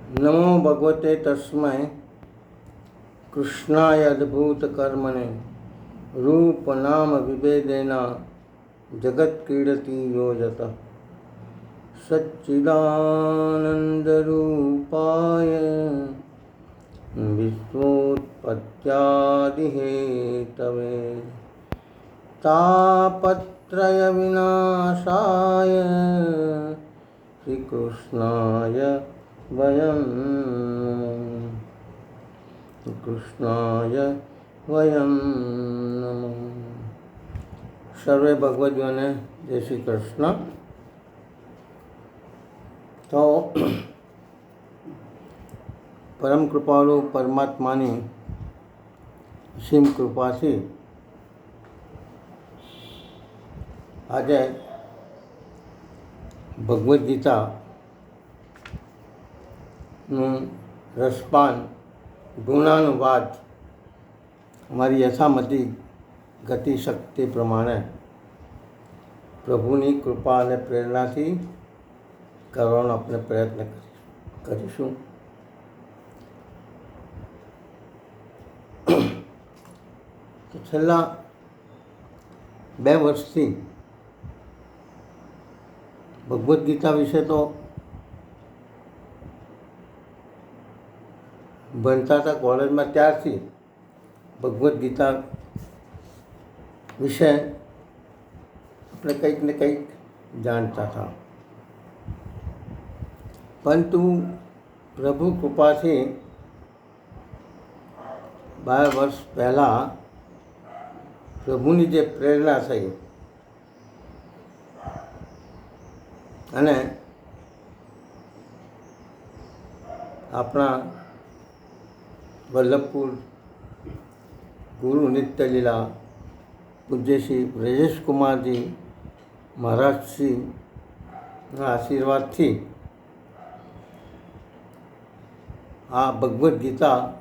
नमो भगवते तस्मै कृष्णाय अद्भुत कर्मणे रूप नाम विभेदेन जगत क्रीडति यो यतः सच्चिदानंदरूपाय विश्वोत्पत्त्यादिहेतवे तापत्रय विनाशाय श्रीकृष्णाय वयं कृष्णाय वयं नमः। सर्वे भगवदियों ने जय श्री कृष्ण। तो परम कृपालु परमात्मानी सीम कृपा थी आज भगवद गीता रसपान गुणानुवाद हमारी यथामति गति शक्ति प्रमाणे प्रभुनी कृपा અને પ્રેરણાથી કરવાનો આપણે પ્રયત્ન કરીશું। તો છેલ્લા 2 વર્ષથી ભગવદ્ ગીતા વિશે તો ભણતા હતા કોલેજમાં, ત્યારથી ભગવદ્ ગીતા વિશે આપણે કંઈક ને કંઈક જાણતા હતા, પરંતુ પ્રભુ કૃપાથી 12 વર્ષ પહેલાં પ્રભુની જે પ્રેરણા થઈ અને આપણા વલ્લભપુર ગુરુ નિત્યલીલા પૂજ્ય શ્રી બ્રજેશ કુમારજી મહારાજશ્રીના આશીર્વાદથી આ ભગવદ્ ગીતામાં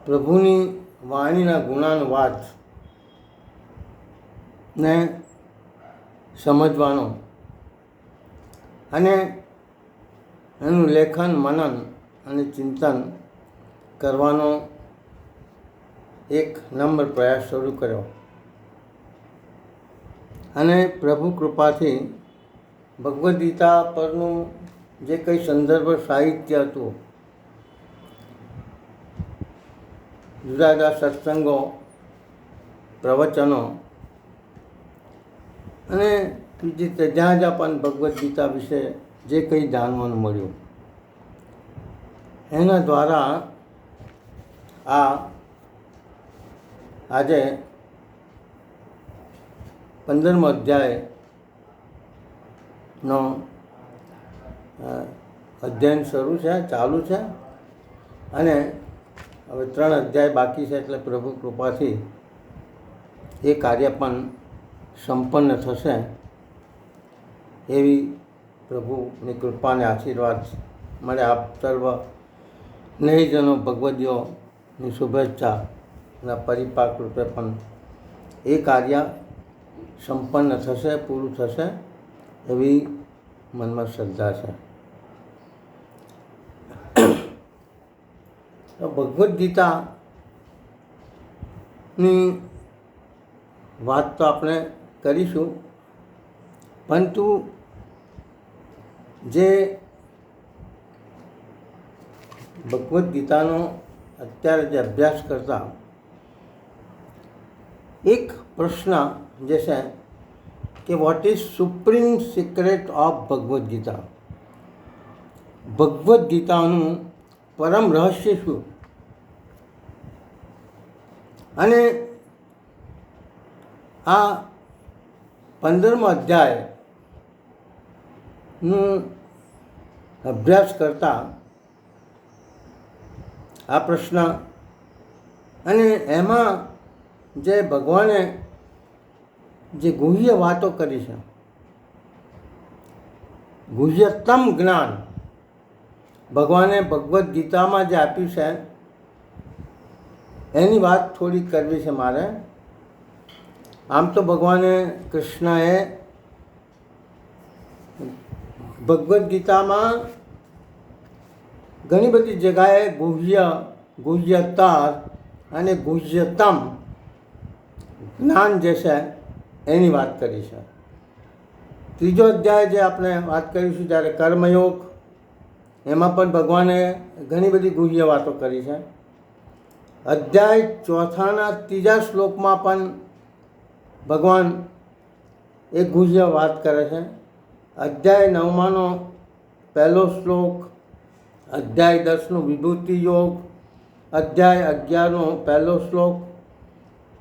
પ્રભુની વાણીના ગુણાનુવાદને સમજવાનો અને એનું લેખન મનન અને ચિંતન કરવાનો એક નમ્ર પ્રયાસ શરૂ કર્યો અને પ્રભુ કૃપાથી ભગવદ્ ગીતા પરનું જે કંઈ સંદર્ભ સાહિત્ય હતું, જુદા જુદા સત્સંગો, પ્રવચનો અને બીજી જ્યાં જ્યાં પણ ભગવદ્ ગીતા વિશે જે કંઈ જાણવાનું મળ્યું એના દ્વારા આજે 15મો અધ્યાયનો અધ્યયન શરૂ છે, ચાલુ છે અને હવે 3 અધ્યાય બાકી છે, એટલે પ્રભુ કૃપાથી એ કાર્ય પણ સંપન્ન થશે એવી પ્રભુની કૃપાને આશીર્વાદ મળે। આપ સર્વ સ્નેહીજનો ભગવદીઓની શુભેચ્છાના પરિપાક રૂપે પણ એ કાર્ય સંપન્ન થશે, પૂરું થશે એવી મનમાં શ્રદ્ધા છે। તો ભગવદ્ ગીતાની વાત તો આપણે કરીશું, પરંતુ જે ભગવદ્ ગીતાનો અત્યારે જે અભ્યાસ કરતા એક પ્રશ્ન જે છે કે what is supreme secret of Bhagavad Gita, Bhagavad ગીતાનું પરમ રહસ્ય શું? અને આ 15મો અધ્યાયનું અભ્યાસ કરતા આ પ્રશ્ન અને એમાં જે ભગવાને જે ગુહ્ય વાતો કરી છે, ગુહ્યતમ જ્ઞાન ભગવાને ભગવદ્ ગીતામાં જે આપ્યું છે એની વાત થોડી કરવી છે મારે। આમ તો ભગવાને કૃષ્ણએ ભગવદ્ ગીતામાં ઘણી બધી જગ્યાએ ગુહ્ય, ગુહ્યતર અને ગુહ્યતમ જ્ઞાન જે છે એની વાત કરી છે. ત્રીજો અધ્યાય જે આપણે વાત કરીશું ત્યારે કર્મયોગ, એમાં પણ ભગવાને ઘણી બધી ગુહ્ય વાતો કરી છે. અધ્યાય ચોથાના ત્રીજા શ્લોકમાં પણ ભગવાન એક ગુહ્ય વાત કરે છે. અધ્યાય 9માંનો પહેલો શ્લોક, અધ્યાય 10નો વિભૂતિ યોગ, અધ્યાય 11નો પહેલો શ્લોક,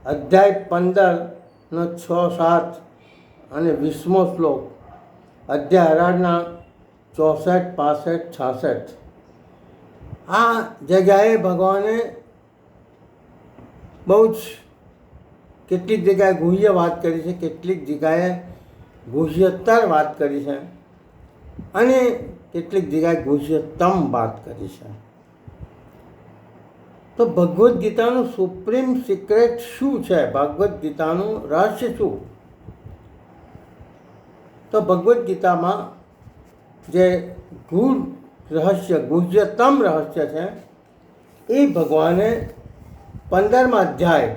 અધ્યાય 15નો 6, 7 અને 20મો શ્લોક, અધ્યાય 18ના 64, 65, 66 આ જગ્યાએ ભગવાને બહુ જ કેટલીક જગ્યાએ ગુહ્ય વાત કરી છે, કેટલીક જગ્યાએ ગુહ્યતર વાત કરી છે અને કેટલીક જગ્યાએ ગુહ્યતમ વાત કરી છે. તો ભગવદ્ ગીતાનું સુપ્રીમ સિક્રેટ શું છે? ભગવદ્ ગીતાનું રહસ્ય શું? તો ભગવદ્ ગીતામાં જે ગૂઢ રહસ્ય, ગુહ્યતમ રહસ્ય છે એ ભગવાને 15મા અધ્યાય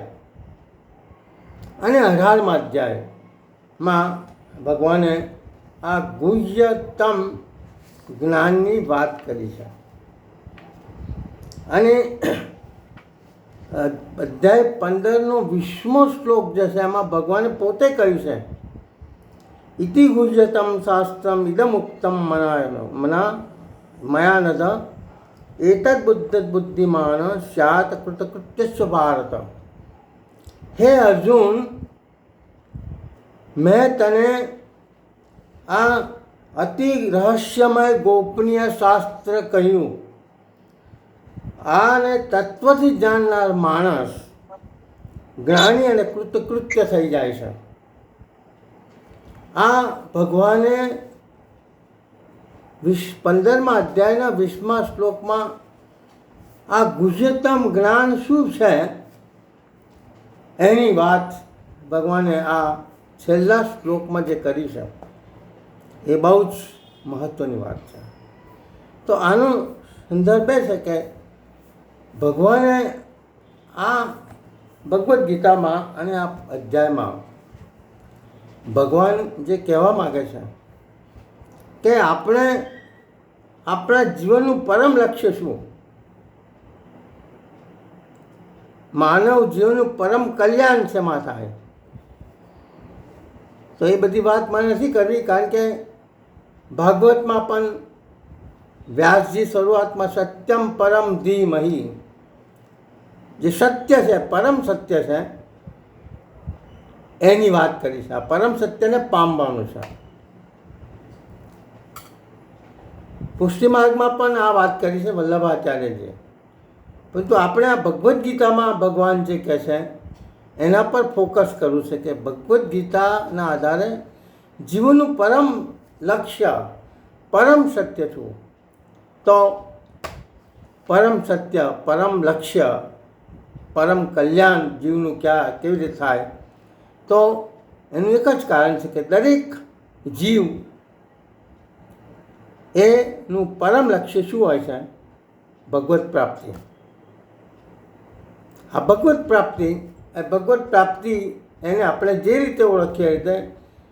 અને 18મા અધ્યાયમાં ભગવાને આ ગુહ્યતમ જ્ઞાનની વાત કરી છે. અને અધ્યાય 15નો 20મો શ્લોક જે છે એમાં ભગવાને પોતે કહ્યું છે, ઇતિ ગુહ્યતમ શાસ્ત્રમ ઇદમ ઉક્તમ મયા નદ એતદ બુદ્ધિમાન સ્યાત કૃતકૃત્ય ભારત. હે અર્જુન, મેં તને આ અતિ રહસ્યમય ગોપનીય શાસ્ત્ર કહ્યું. આને તત્વથી જાણનાર માણસ જ્ઞાની અને કૃતકૃત્ય થઈ જાય છે. આ ભગવાને 15મા અધ્યાયના 20મા શ્લોકમાં આ ગુહ્યતમ જ્ઞાન શું છે એની વાત ભગવાને આ છેલ્લા શ્લોકમાં જે કરી છે એ બહુ જ મહત્ત્વની વાત છે. તો આનો સંદર્ભ એ છે કે ભગવાને આ ભગવદ્ ગીતામાં અને આ અધ્યાયમાં ભગવાન જે કહેવા માગે છે કે આપણે આપણા જીવનનું પરમ લક્ષ્ય શું, માનવ જીવનનું પરમ કલ્યાણ શેમાં થાય. તો એ બધી વાત મારે નથી કરવી, કારણ કે ભાગવતમાં પણ વ્યાસજી શરૂઆતમાં સત્યમ પરમ ધીમહિ, જે સત્ય છે, પરમ સત્ય છે એની વાત કરી છે. આ પરમ સત્યને પામવાનું છે. પુષ્ટિ માર્ગમાં પણ આ વાત કરી છે વલ્લભાચાર્યજીએ. પરંતુ આપણે આ ભગવદ્ ગીતામાં ભગવાન જે કહે છે એના પર ફોકસ કરવું છે કે ભગવદ્ ગીતાના આધારે જીવનનું પરમ લક્ષ્ય, પરમ સત્ય શું. તો પરમ સત્ય, પરમ લક્ષ્ય, પરમ કલ્યાણ જીવનું કેવી રીતે થાય, તો એનું એક જ કારણ છે કે દરેક જીવ એનું પરમ લક્ષ્ય શું હોય છે? ભગવત પ્રાપ્તિ. આ ભગવત પ્રાપ્તિ એને આપણે જે રીતે ઓળખીએ રીતે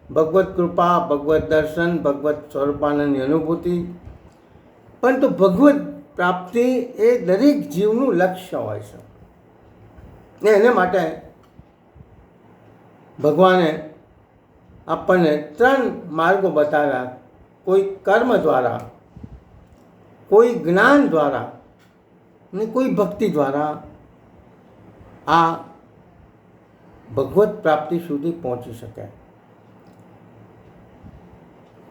ભગવત કૃપા, ભગવત દર્શન, ભગવત સ્વરૂપાનંદની અનુભૂતિ. પરંતુ ભગવત પ્રાપ્તિ એ દરેક જીવનું લક્ષ્ય હોય છે. ને એને માટે ભગવાને આપણને 3 માર્ગો બતાવ્યા. કોઈ કર્મ દ્વારા, કોઈ જ્ઞાન દ્વારા અને કોઈ ભક્તિ દ્વારા આ ભગવત પ્રાપ્તિ સુધી પહોંચી શકે.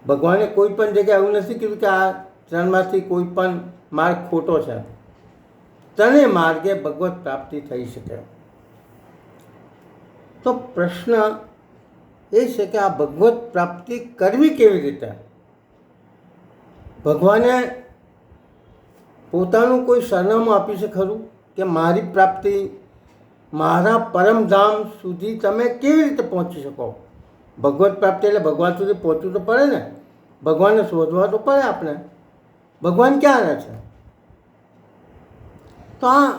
ભગવાને કોઈ પણ જગ્યાએ એવું નથી કીધું કે આ 3માંથી કોઈ પણ માર્ગ ખોટો છે. 3 માર્ગે ભગવત પ્રાપ્તિ થઈ શકે. તો પ્રશ્ન એ છે કે આ ભગવત પ્રાપ્તિ કરવી કેવી રીતે? ભગવાને પોતાનું કોઈ સરનામું આપ્યું છે ખરું કે મારી પ્રાપ્તિ, મારા પરમધામ સુધી તમે કેવી રીતે પહોંચી શકો? ભગવત પ્રાપ્તિ એટલે ભગવાન સુધી પહોંચવું તો પડે ને. ભગવાનને શોધવા તો પડે આપણે, ભગવાન ક્યાં રહે છે? તો આ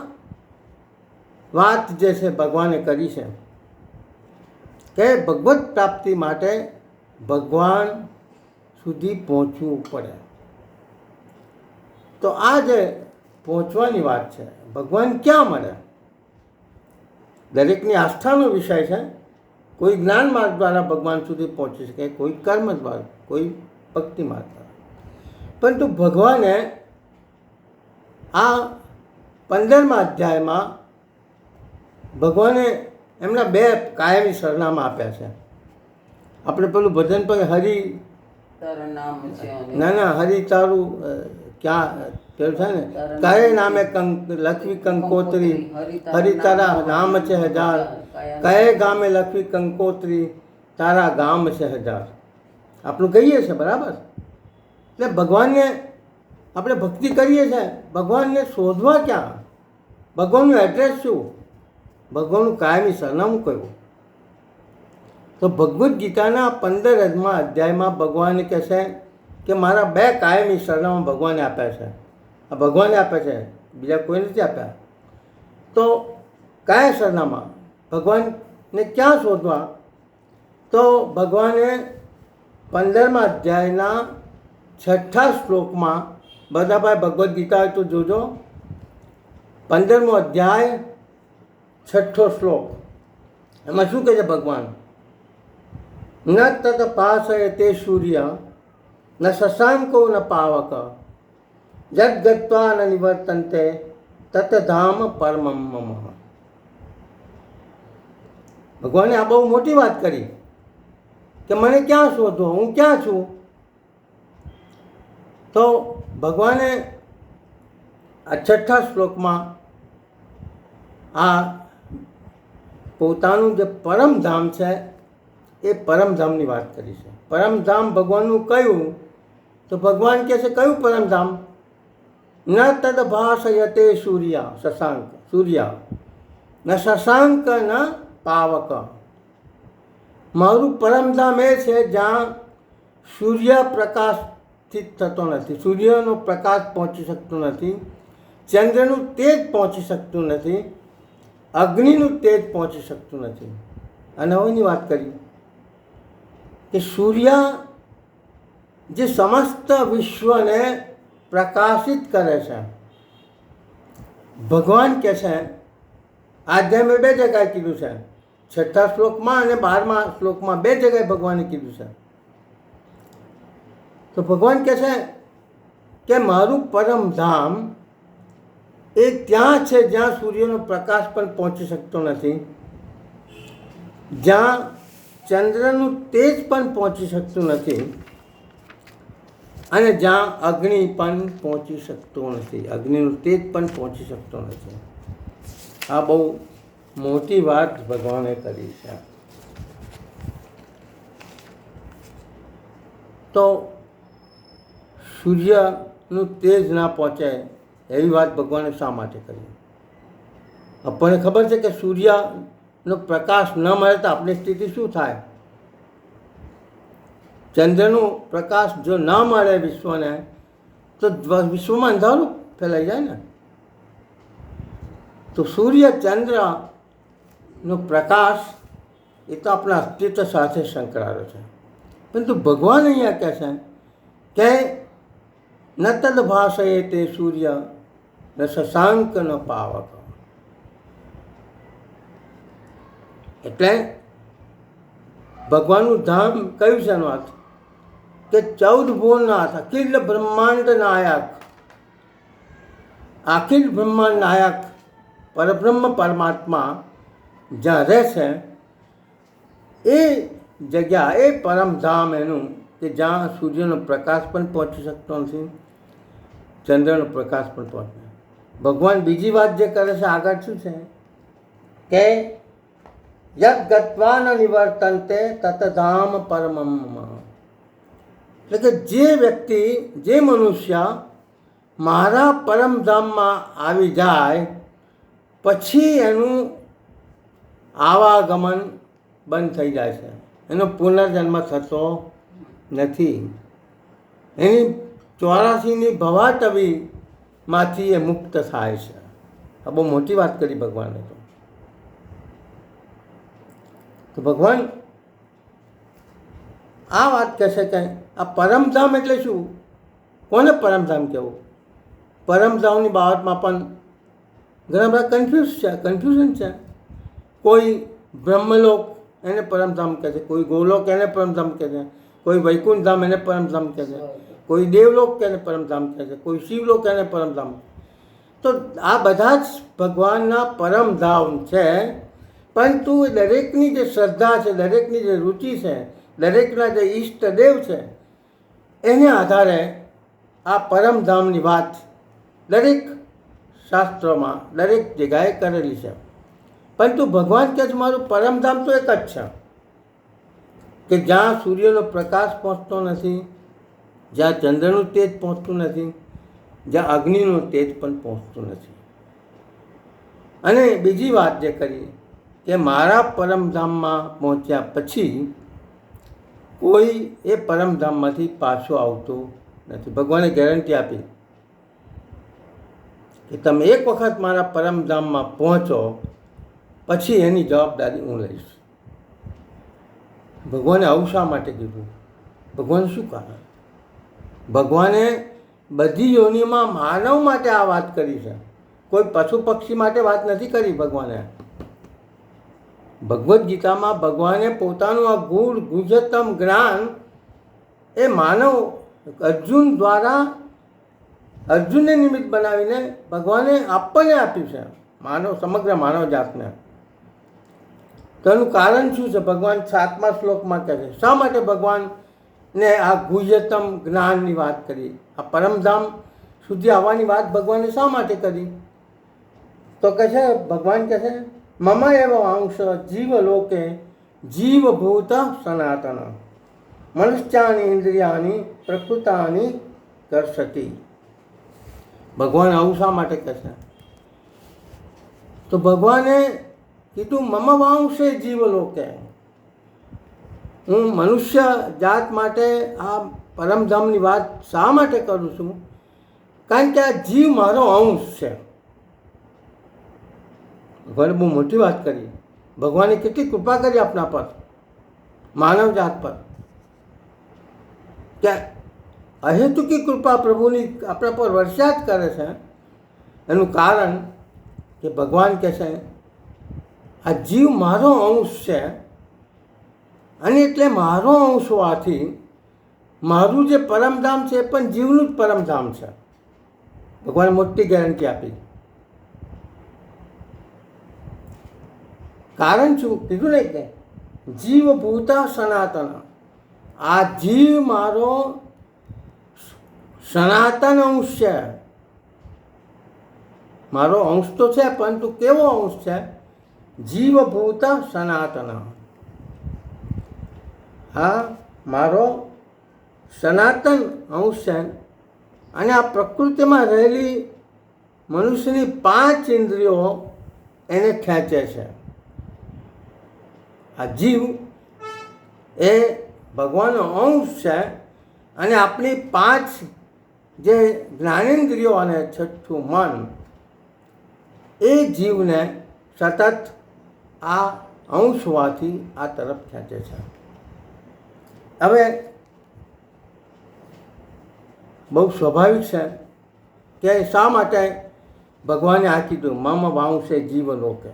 વાત જે છે ભગવાને કરી છે કે ભગવત પ્રાપ્તિ માટે ભગવાન સુધી પહોંચવું પડે. તો આ જે પહોંચવાની વાત છે, ભગવાન ક્યાં મળે? દરેકની આસ્થાનો વિષય છે. કોઈ જ્ઞાન માર્ગ દ્વારા ભગવાન સુધી પહોંચી શકે, કોઈ કર્મ દ્વારા, કોઈ ભક્તિ માર્ગ દ્વારા. પરંતુ ભગવાને આ 15મા અધ્યાયમાં ભગવાને એમના 2 કાયમી સરનામા આપ્યા છે. આપણે પેલું ભજન પણ હરિ ના હરિ તારું ક્યાં પેલું છે ને, કયે નામે લખવી કંકોત્રી, હરિ તારા નામ છે હજાર, કયે ગામે લખવી કંકોત્રી, તારા ગામ છે હજાર. આપણું કહીએ છીએ બરાબર. એટલે ભગવાનને આપણે ભક્તિ કરીએ છીએ, ભગવાનને શોધવા ક્યાં? ભગવાનનું એડ્રેસ શું? ભગવાનનું કાયમી સરનામું કયું? તો ભગવદ્ ગીતાના 15મા અધ્યાયમાં ભગવાન કહે છે કે મારા 2 કાયમી સરનામા ભગવાને આપ્યા છે. આ ભગવાને આપ્યા છે, બીજા કોઈ નથી આપ્યા. તો કયા સરનામા? ભગવાનને ક્યાં શોધવા? તો ભગવાને 15મા અધ્યાયના 6થા શ્લોકમાં, બધા ભાઈ ભગવદ્ ગીતા હોય તો જોજો, 15મો અધ્યાય 6થો શ્લોક. એમાં શું કહે છે ભગવાન? ન તત પાસયતે સૂર્ય ન શશાંકો ન પાવક જગત્વા ન નિવર્તન્તે તત ધામ પરમમ મમ. ભગવાને આ બહુ મોટી વાત કરી કે મને ક્યાં શોધો, હું ક્યાં છું? તો ભગવાને આ 6થા શ્લોકમાં આ પોતાનું જે પરમધામ છે એ પરમધામની વાત કરી છે. પરમધામ ભગવાનનું કયું? તો ભગવાન કહે છે કયું પરમધામ? ન તદ ભાષયતે સૂર્ય ન શશાંક ન પાવક. મારું પરમધામ એ છે જ્યાં સૂર્ય પ્રકાશિત થતો નથી, સૂર્યનો પ્રકાશ પહોંચી શકતો નથી, ચંદ્રનું તેજ પહોંચી શકતું નથી, અગ્નિનું તેજ પહોંચી શકતું નથી. અને હવેની વાત કરી કે સૂર્ય જે સમસ્ત વિશ્વને પ્રકાશિત કરે છે, ભગવાન કહે છે, આધ્યાય મેં 2 જગ્યાએ કીધું છે, 6થા શ્લોકમાં અને 12મા શ્લોકમાં 2 જગ્યાએ ભગવાને કીધું છે. તો ભગવાન કહે છે કે મારું પરમધામ એ ત્યાં છે જ્યાં સૂર્યનો પ્રકાશ પણ પહોંચી શકતો નથી, જ્યાં ચંદ્રનું તેજ પણ પહોંચી શકતું નથી, અને જ્યાં અગ્નિ પણ પહોંચી શકતો નથી, અગ્નિનું તેજ પણ પહોંચી શકતો નથી. આ બહુ મોટી વાત ભગવાને કરી છે. તો સૂર્યનું તેજ ના પહોંચે એવી વાત ભગવાને શા માટે કરી? આપણને ખબર છે કે સૂર્યનો પ્રકાશ ન મળે તો આપણી સ્થિતિ શું થાય? ચંદ્રનું પ્રકાશ જો ન મળે વિશ્વને તો વિશ્વમાં અંધારું ફેલાઈ જાય ને. તો સૂર્ય ચંદ્રનો પ્રકાશ એ તો આપણા અસ્તિત્વ સાથે સંકળાયેલો છે. પરંતુ ભગવાન અહીંયા કહે છે કે ન તદ ભાષયતે સૂર્ય ન શશાંક ન પાવક. એટલે ભગવાનનું ધામ કયું છે એનો અર્થ? કે 14 ભુવનનાથ, અખિલ બ્રહ્માંડ નાયક, અખિલ બ્રહ્માંડ નાયક પરબ્રહ્મ પરમાત્મા જ્યાં રહે છે એ જગ્યા, એ પરમધામ એનું કે જ્યાં સૂર્યનો પ્રકાશ પણ પહોંચી શકતો નથી, ચંદ્રનો પ્રકાશ પણ પહોંચે. ભગવાન બીજી વાત જે કરે છે આગળ શું છે કે યદ ગત્વા ન નિવર્તન્તે તત ધામ પરમમ. એટલે કે જે વ્યક્તિ, જે મનુષ્ય મારા પરમધામમાં આવી જાય પછી એનું આવાગમન બંધ થઈ જાય છે, એનો પુનર્જન્મ થતો નથી. એની 84ની ભવાટવીમાંથી એ મુક્ત થાય છે. આ બહુ મોટી વાત કરી ભગવાને. તો ભગવાન આ વાત કહેશે કે આ પરમધામ એટલે શું? કોને પરમધામ કહેવું? પરમધામની બાબતમાં પણ ઘણા બધા કન્ફ્યુઝન છે. કોઈ બ્રહ્મલોક એને પરમધામ કહે છે, કોઈ ગોલોક એને પરમધામ કહે છે, કોઈ વૈકુંઠ ધામ એને પરમધામ કહે છે, કોઈ દેવલોક એને પરમધામ કહે છે, કોઈ શિવલોક એને પરમધામ. તો આ બધા જ ભગવાનના પરમધામ છે. પરંતુ દરેકની જે શ્રદ્ધા છે, દરેકની જે રુચિ છે, દરેકના જે ઈષ્ટદેવ છે, એને આધારે આ પરમધામની વાત દરેક શાસ્ત્રોમાં દરેક જગ્યાએ કરેલી છે. પરંતુ ભગવાન કહે છે મારું પરમધામ તો એક જ છે કે જ્યાં સૂર્યનો પ્રકાશ પહોંચતો નથી, જ્યાં ચંદ્રનું તેજ પહોંચતું નથી, જ્યાં અગ્નિનું તેજ પણ પહોંચતું નથી. અને બીજી વાત જે કરી કે મારા પરમધામમાં પહોંચ્યા પછી કોઈ એ પરમધામમાંથી પાછો આવતો નથી. ભગવાને ગેરંટી આપી કે તમે એક વખત મારા પરમધામમાં પહોંચો પછી એની જવાબદારી હું લઈશ. ભગવાને આવું શા માટે કીધું? ભગવાન શું કારણ? ભગવાને બધી યોનિમાં માનવ માટે આ વાત કરી છે, કોઈ પશુ પક્ષી માટે વાત નથી કરી. ભગવાને ભગવદ્ ગીતામાં ભગવાને પોતાનું આ ગૂઢ ગુહ્યતમ જ્ઞાન એ માનવ અર્જુન દ્વારા અર્જુનને નિમિત્ત બનાવીને ભગવાને આપણને આપ્યું છે, માનવ સમગ્ર માનવ જાતને. તો એનું કારણ શું છે? ભગવાન 7મા શ્લોકમાં કહે છે શા માટે ભગવાનને આ ગુહ્યતમ જ્ઞાનની વાત કરી, આ પરમધામ સુધી આવવાની વાત ભગવાને શા માટે કરી? તો કહે છે ભગવાન કહે છે મમ એવ અંશ જીવલોકે જીવભૂત સનાતન મનશ્ચાની ઇન્દ્રિયાની પ્રકૃતાની કર્ષતિ. ભગવાન આવું શા માટે કહે છે? તો ભગવાને કીધું મમ વાંશે જીવલોકે, હું મનુષ્ય જાત માટે આ પરમધામની વાત શા માટે કરું છું? કારણ કે આ જીવ મારો અંશ છે. ભગવાને બહુ મોટી વાત કરી. ભગવાને કેટલી કૃપા કરી આપણા પર, માનવ જાત પર, કે અહેતુકી કૃપા પ્રભુની આપણા પર વર્ષા જ કરે છે. એનું કારણ કે ભગવાન કહે છે આ જીવ મારો અંશ છે અને એટલે મારો અંશ હોવાથી મારું જે પરમધામ છે એ પણ જીવનું જ પરમધામ છે. ભગવાને મોટી ગેરંટી આપી. કારણ શું કીધું ને કે જીવભૂત સનાતન, આ જીવ મારો સનાતન અંશ છે. મારો અંશ તો છે પરંતુ કેવો અંશ છે? જીવભૂત સનાતન. હા, મારો સનાતન અંશ છે. અને આ પ્રકૃતિમાં રહેલી મનુષ્યની 5 ઇન્દ્રિયો એને ખેંચે છે. આ જીવ એ ભગવાનનો અંશ છે અને આપણી 5 જે જ્ઞાનેન્દ્રિયો અને 6થું મન એ જીવને સતત આ અંશ હોવાથી આ તરફ ખેંચે છે. હવે બહુ સ્વાભાવિક છે કે શા માટે ભગવાને આ કીધું મમ વાંશે જીવલોકે?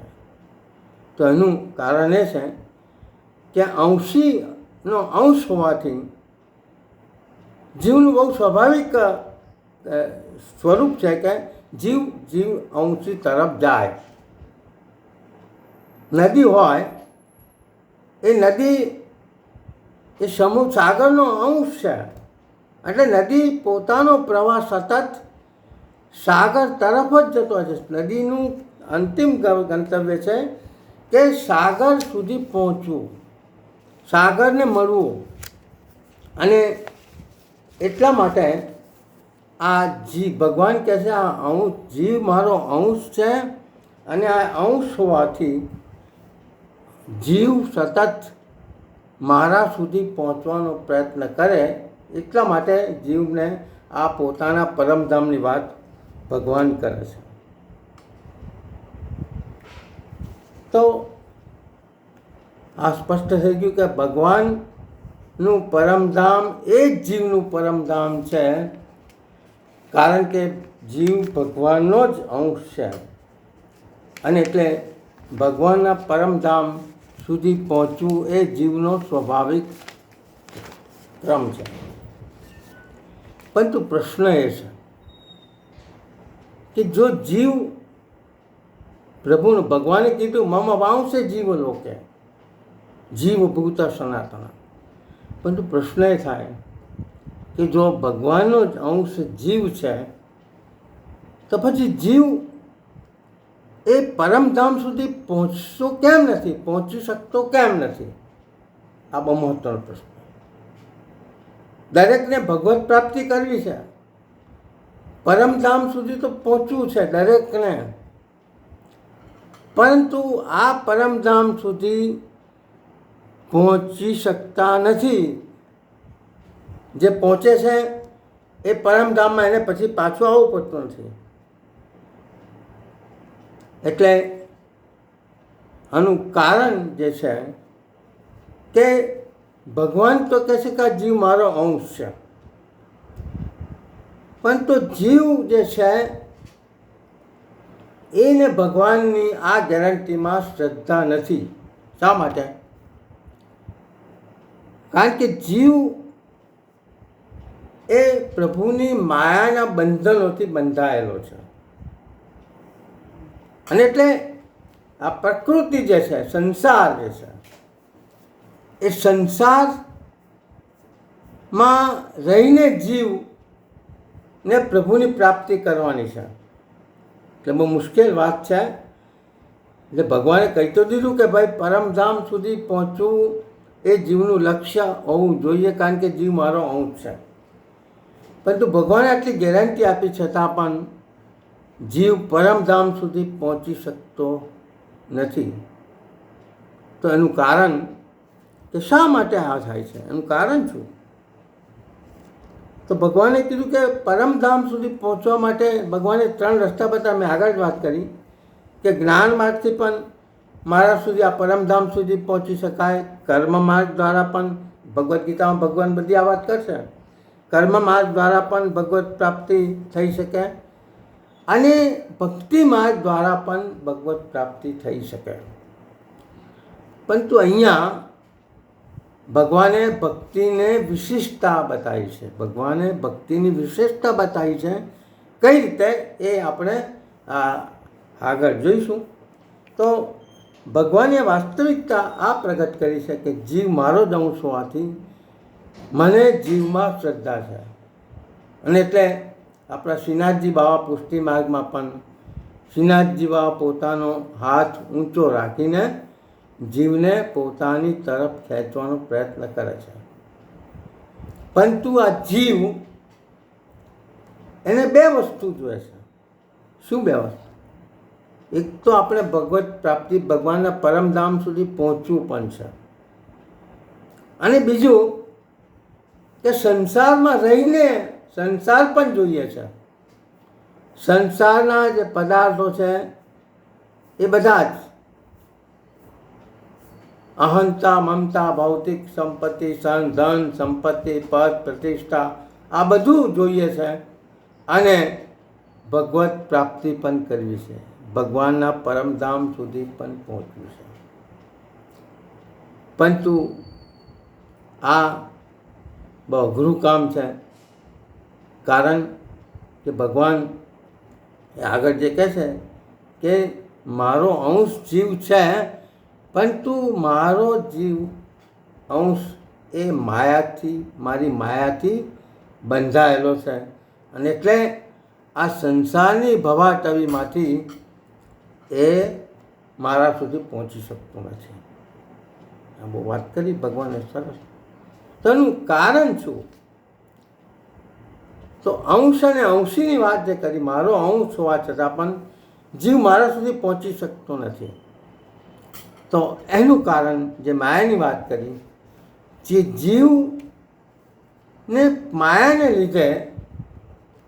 તો એનું કારણ એ છે કે અંશીનો અંશ હોવાથી જીવનું બહુ સ્વાભાવિક સ્વરૂપ છે કે જીવ અંશી તરફ જાય. નદી હોય એ નદી એ સમૂહ સાગરનો અંશ છે, એટલે નદી પોતાનો પ્રવાહ સતત સાગર તરફ જ જતો હોય છે. નદીનું અંતિમ ગંતવ્ય છે કે સાગર સુધી પહોંચવું, સાગરને મળવું. અને એટલા માટે આ જીવ, ભગવાન કહે છે આ અંશ, જીવ મારો અંશ છે અને આ અંશ હોવાથી જીવ સતત મારા સુધી પહોંચવાનો પ્રયત્ન કરે એટલા માટે જીવને આ પોતાના પરમધામની વાત ભગવાન કરે છે. તો આ સ્પષ્ટ થઈ ગયું કે ભગવાનનું પરમધામ એ જ જીવનું પરમધામ છે, કારણ કે જીવ ભગવાનનો જ અંશ છે. અને એટલે ભગવાનના પરમધામ સુધી પહોંચવું એ જીવનો સ્વાભાવિક ક્રમ છે. પરંતુ પ્રશ્ન એ છે કે જો જીવ પ્રભુને ભગવાને કીધું મમ વાંશે જીવ લોકે જીવભૂત સનાતન, પરંતુ પ્રશ્ન એ થાય કે જો ભગવાનનો જ અંશ જીવ છે તો પછી જીવ એ પરમધામ સુધી પહોંચી શકતો કેમ નથી? આ બહુ મહત્વનો પ્રશ્ન. દરેકને ભગવત પ્રાપ્તિ કરવી છે, પરમધામ સુધી તો પહોંચવું છે દરેકને, પરંતુ આ પરમધામ સુધી પહોંચી શકતા નથી. જે પહોંચે છે એ પરમધામમાં એને પછી પાછું આવવું પડતું નથી. એટલે આનું કારણ જે છે કે ભગવાન તો કહે છે કે આ જીવ મારો અંશ છે, પરંતુ જીવ જે છે એને ભગવાનની આ ગેરંટીમાં શ્રદ્ધા નથી. શા માટે? કારણ કે જીવ એ પ્રભુની માયાના બંધનોથી બંધાયેલો છે. અને એટલે આ પ્રકૃતિ જે છે, સંસાર જે છે, એ સંસારમાં રહીને જીવને પ્રભુની પ્રાપ્તિ કરવાની છે. એટલે બહુ મુશ્કેલ વાત છે. એટલે ભગવાને કહી તો દીધું કે ભાઈ પરમધામ સુધી પહોંચવું એ જીવનું લક્ષ્ય હોવું જોઈએ, કારણ કે જીવ મારો અંશ છે. પરંતુ ભગવાને આટલી ગેરંટી આપી છતાં પણ જીવ પરમધામ સુધી પહોંચી શકતો નથી. તો એનું કારણ કે શા માટે આ થાય છે, એનું કારણ શું? તો ભગવાને કીધું કે પરમધામ સુધી પહોંચવા માટે ભગવાને 3 રસ્તા બતાવ્યા. મેં આગળ જ વાત કરી કે જ્ઞાન માર્ગથી પણ મારા સુધી આ પરમધામ સુધી પહોંચી શકાય. કર્મ માર્ગ દ્વારા પણ, ભગવદ્ ગીતામાં ભગવાન બધી આ વાત કરશે, કર્મ માર્ગ દ્વારા પણ ભગવત પ્રાપ્તિ થઈ શકે, અને ભક્તિ માર્ગ દ્વારા પણ ભગવત પ્રાપ્તિ થઈ શકે. પરંતુ અહીંયા ભગવાને ભક્તિને વિશિષ્ટતા બતાવી છે. ભગવાને ભક્તિની વિશેષતા બતાવી છે. કઈ રીતે એ આપણે આગળ જોઈશું. તો ભગવાને વાસ્તવિકતા આ પ્રગટ કરી છે કે જીવ મારો જ અંશ હોવાથી મને જીવમાં શ્રદ્ધા છે. અને એટલે આપણા શ્રીનાથજી બાવા પુષ્ટિ માર્ગમાં પણ શ્રીનાથજી બાવા પોતાનો હાથ ઊંચો રાખીને જીવને પોતાની તરફ ખેંચવાનો પ્રયત્ન કરે છે. પરંતુ આ જીવ એને 2 વસ્તુ જોઈએ છે. શું 2 વસ્તુ? એક તો આપણે ભગવત પ્રાપ્તિ, ભગવાનના પરમધામ સુધી પહોંચવું પણ છે, અને બીજું કે સંસારમાં રહીને સંસાર પણ જોઈએ છે. સંસારના જે પદાર્થો છે એ બધા જ અહંતા, મમતા, ભૌતિક સંપત્તિ, ધન સંપત્તિ, પદ, પ્રતિષ્ઠા, આ બધું જોઈએ છે. અને ભગવત પ્રાપ્તિ પણ કરવી છે, ભગવાનના પરમધામ સુધી પણ પહોંચવું છે. પરંતુ આ બહુ અઘરું કામ છે, કારણ કે ભગવાન આગળ જે કહે છે કે મારો અંશ જીવ છે, પરંતુ મારો જીવ અંશ એ માયાથી, મારી માયાથી બંધાયેલો છે. અને એટલે આ સંસારની ભવાટવીમાંથી એ મારા સુધી પહોંચી શકતો નથી. આ બહુ વાત કરી ભગવાને, સરસ. તો એનું કારણ શું? તો અંશ અને અંશીની વાત જે કરી, મારો અંશ હોવા છતાં પણ જીવ મારા સુધી પહોંચી શકતો નથી. તો એનું કારણ જે માયાની વાત કરી, જે જીવ ને માયાને લીધે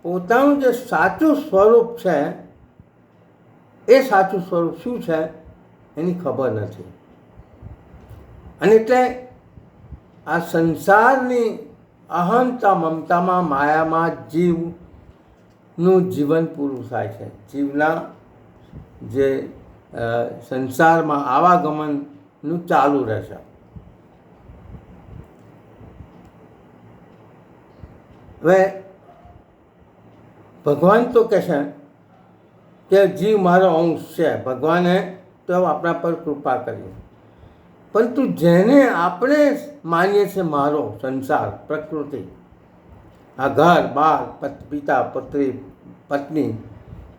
પોતાનું જે સાચું સ્વરૂપ છે એ સાચું સ્વરૂપ શું છે એની ખબર નથી. અને એટલે આ સંસારની અહંતા મમતામાં માયામાં જીવનું જીવન પૂરું થાય છે. જીવના જે સંસારમાં આવાગમનનું ચાલુ રહેશે. હવે ભગવાન તો કહેશે કે જીવ મારો અંશ છે, ભગવાને તો આપણા પર કૃપા કરી, પરંતુ જેને આપણે માનીએ છીએ મારો સંસાર, પ્રકૃતિ, આ ઘર બાર, પિતા પુત્રી પત્ની,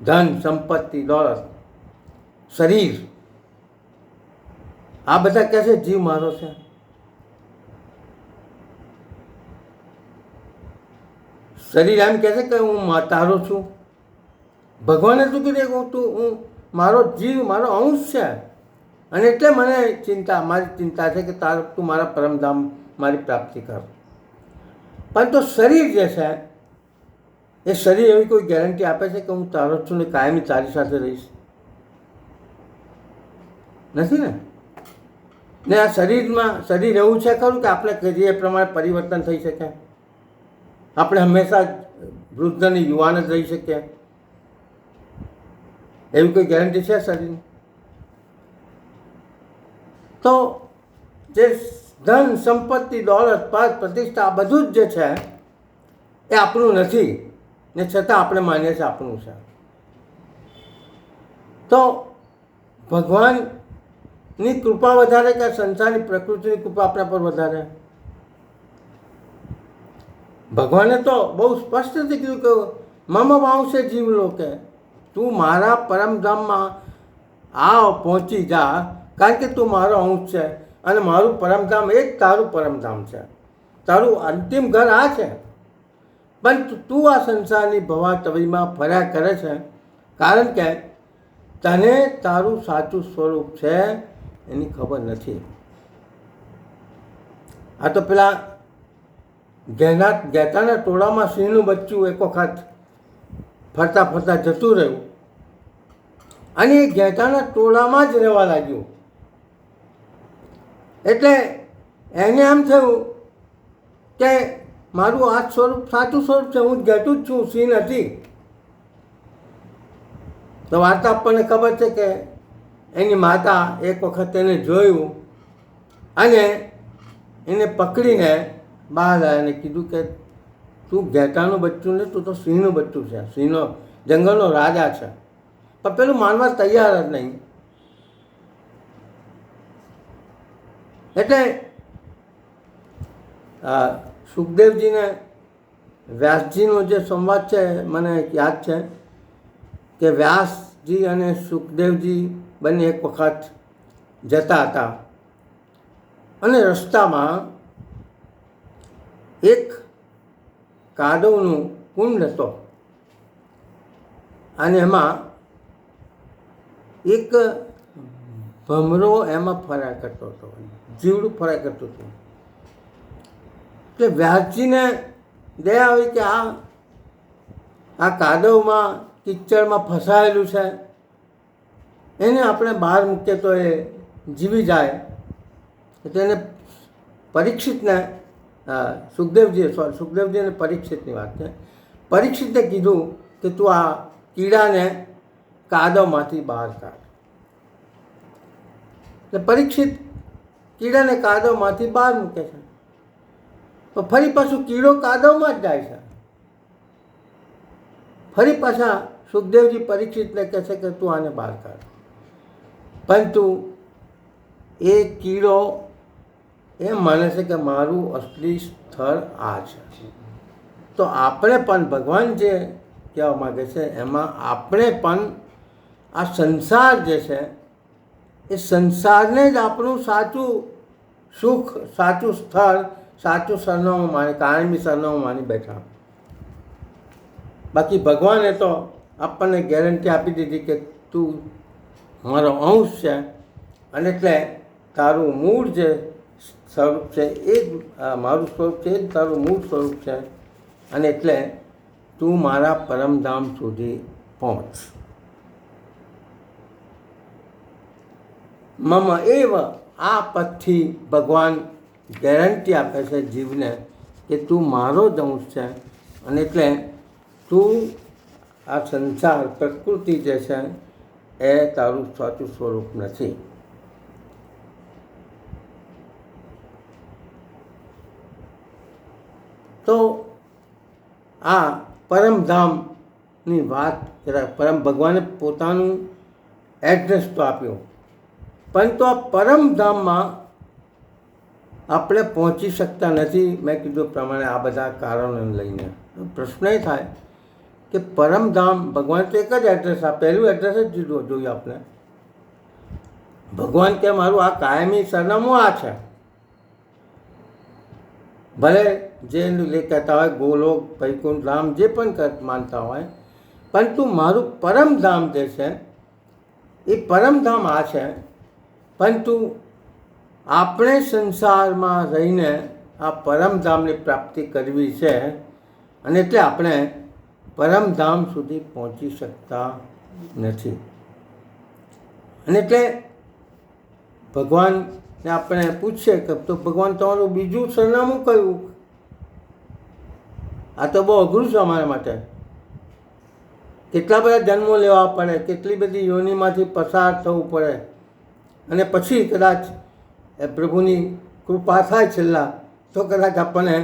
ધન સંપત્તિ દોલત, શરીર, આ બધા કહે છે જીવ મારો છે. શરીર એમ કહે છે કે હું તારો છું. ભગવાને શું કીધું કે હું મારો જીવ મારો અંશ છે, અને એટલે મને મારી ચિંતા છે કે તું મારા પરમધામ મારી પ્રાપ્તિ કર. પરંતુ શરીર જે છે એ શરીર એવી કોઈ ગેરંટી આપે છે કે હું તારો છું ને કાયમી તારી સાથે રહીશ? નથી ને. ને આ શરીર એવું છે ખરું કે આપણે કહીએ એ પ્રમાણે પરિવર્તન થઈ શકે? આપણે હંમેશા વૃદ્ધ અને યુવાન જ રહી શકીએ એવી કોઈ ગેરંટી છે શરીરની? તો જે ધન સંપત્તિ દોલત પદ પ્રતિષ્ઠા આ બધું જ જે છે એ આપણું નથી, ને છતાં આપણે માનીએ છીએ આપણું છે. તો ભગવાનની કૃપા વધારે કે સંસારની પ્રકૃતિની કૃપા આપણા પર વધારે? ભગવાને તો બહુ સ્પષ્ટ રીતે કીધું કે મમ વાંશે જીવ લોકે, તું મારા પરમધામમાં પહોંચી જા, કારણ કે તું મારો અંશ છે અને મારું પરમધામ એ જ તારું પરમધામ છે. તારું અંતિમ ઘર આ છે, પણ તું આ સંસારની ભવાટવીમાં ફર્યા કરે છે કારણ કે તને તારું સાચું સ્વરૂપ છે એની ખબર નથી. આ તો પેલા ગેટાના ટોળામાં સિંહનું બચ્ચું એક વખત ફરતા ફરતા જતું રહ્યું અને એ ગેટાના ટોળામાં જ રહેવા લાગ્યું. એટલે એને એમ થયું કે મારું આ સ્વરૂપ સાચું સ્વરૂપ છે, હું ગેટું જ છું, સિંહ નથી. તો વાર્તા આપણને ખબર છે કે એની માતા એક વખત એને જોયું અને એને પકડીને બહાર લાવીને કીધું કે તું ઘેટાનું બચ્ચું ને, તું તો સિંહનું બચ્ચું છે, સિંહનો જંગલનો રાજા છે. પણ પેલું માનવા તૈયાર જ નહીં. એટલે સુખદેવજીને વ્યાસજીનો જે સંવાદ છે મને યાદ છે કે વ્યાસજી અને સુખદેવજી બંને એક વખત જતા હતા અને રસ્તામાં એક કાદવનું કુંડ હતો અને એમાં એક ભમરો એમાં ફર્યા કરતો હતો, જીવડું ફર્યા કરતું હતું. એટલે વ્યાસજીને દયા આવી કે આ કાદવમાં કિચડમાં ફસાયેલું છે, એને આપણે બહાર મૂકીએ તો એ જીવી જાય. એટલે એને પરીક્ષિતને સુખદેવજી અને પરીક્ષિતની વાત છે. પરીક્ષિતે કીધું કે તું આ કીડાને કાદવમાંથી બહાર કાઢ. એટલે પરીક્ષિત કીડાને કાદવમાંથી બહાર મૂકે છે, તો ફરી પાછું કીડો કાદવમાં જ જાય છે. ફરી પાછા સુખદેવજી પરીક્ષિતને કહે છે કે તું આને બહાર કાઢ. પરંતુ એ કીડો એમ માને છે કે મારું અસલી સ્થળ આ છે. તો આપણે પણ ભગવાન જે કહેવા માગે છે એમાં આપણે પણ આ સંસાર જે છે એ સંસારને જ આપણું સાચું સુખ, સાચું સ્થળ, સાચું સરનામું માની, કાયમી સરનામું માની બેઠા. બાકી ભગવાને તો આપણને ગેરંટી આપી દીધી કે તું મારો અંશ છે અને એટલે તારું મૂળ જે સ્વરૂપ છે એ જ મારું સ્વરૂપ છે, એ જ તારું મૂળ સ્વરૂપ છે, અને એટલે તું મારા પરમધામ સુધી પહોંચ. મમ એવ આ પદથી ભગવાન ગેરંટી આપે છે જીવને કે તું મારો જ અંશ છે, અને એટલે તું આ સંસાર પ્રકૃતિ જે છે એ તારું સાચું સ્વરૂપ નથી. તો આ પરમધામની વાત ભગવાને પોતાનું એડ્રેસ તો આપ્યું, પરંતુ આ પરમધામમાં આપણે પહોંચી શકતા નથી. મેં કીધું પ્રમાણે આ બધા કારણોને લઈને પ્રશ્ન એ થાય કે પરમધામ ભગવાન તો એક જ એડ્રેસ પહેલું એડ્રેસ જ જોયું આપણે. ભગવાન કે મારું આ કાયમી સરનામું આ છે. ભલે જે કહેતા હોય ગોલોક, વૈકુંઠ, ધામ જે પણ માનતા હોય, પરંતુ મારું પરમધામ જે છે એ પરમધામ આ છે. પરંતુ આપણે સંસારમાં રહીને આ પરમધામની પ્રાપ્તિ કરવી છે, અને એટલે આપણે પરમધામ સુધી પહોંચી શકતા નથી. અને એટલે ભગવાનને આપણે પૂછીએ કે તો ભગવાન તમારું બીજું સરનામું કયું? આ તો બહુ અઘરું છે અમારા માટે. કેટલા બધા જન્મો લેવા પડે, કેટલી બધી યોનિમાંથી પસાર થવું પડે, અને પછી કદાચ એ પ્રભુની કૃપા થાય છેલ્લા તો કદાચ આપણને